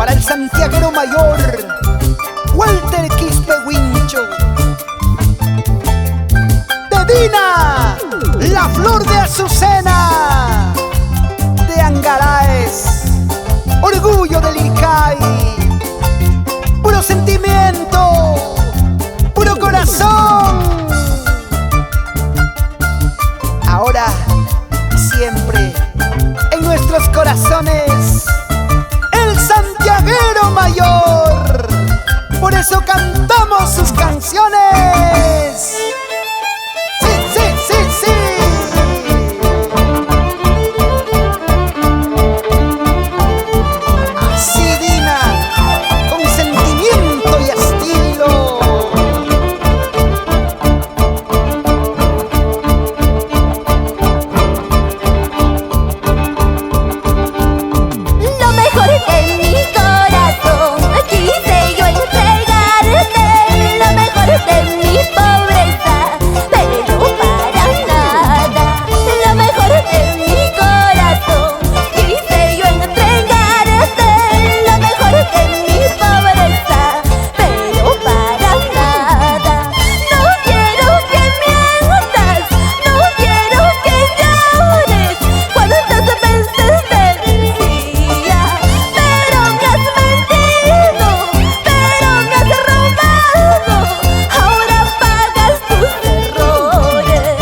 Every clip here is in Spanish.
para el santiaguero mayor, Walter Quispe Wincho. De Dina, la flor de Azucena, de Angaraes, orgullo del Ircay, puro sentimiento, puro corazón. Ahora y siempre en nuestros corazones, el santiaguero mayor. Por eso cantamos sus canciones. Sí, sí, sí, sí. Así Dina, con sentimiento y estilo. Lo mejor de mi corazón quise yo entregarte, lo mejor de mi pobreza, pero para nada. Lo mejor de mi corazón quise yo entregarte, lo mejor de mi pobreza, pero para nada. No quiero que mientas, no quiero que llores, cuántas veces te decía, pero me has mentido, pero me has robado, ahora pagas tus errores.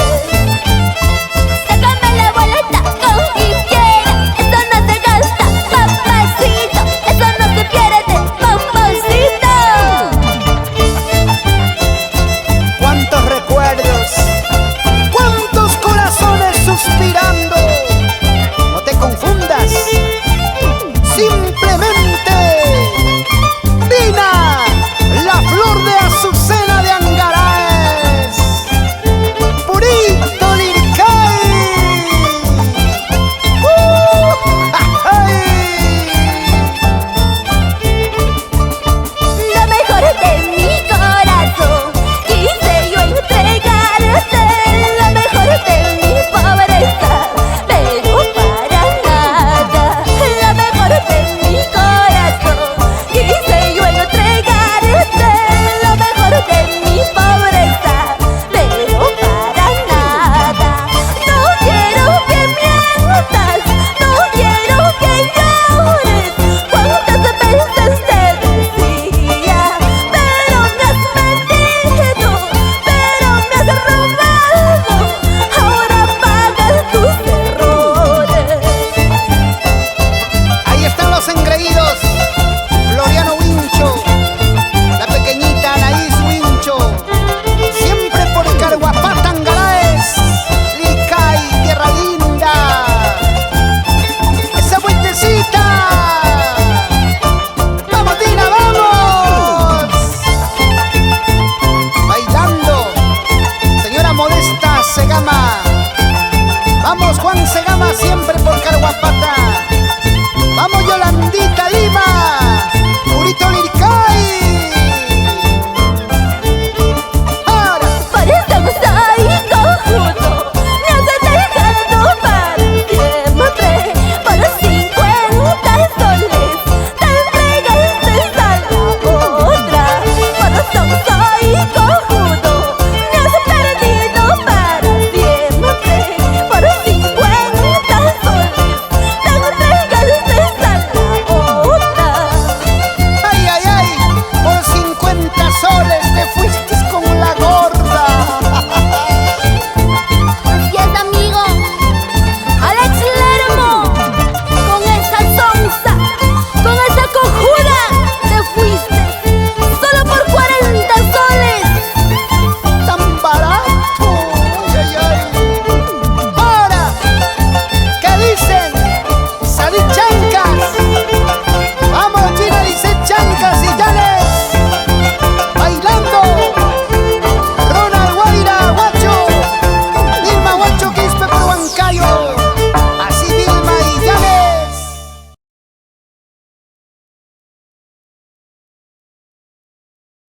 Sácame la boleta con quien quiera, eso no se gasta, papacito, eso no se pierde, mamacita. Cuántos recuerdos, cuántos corazones suspirando. No te confundas, simplemente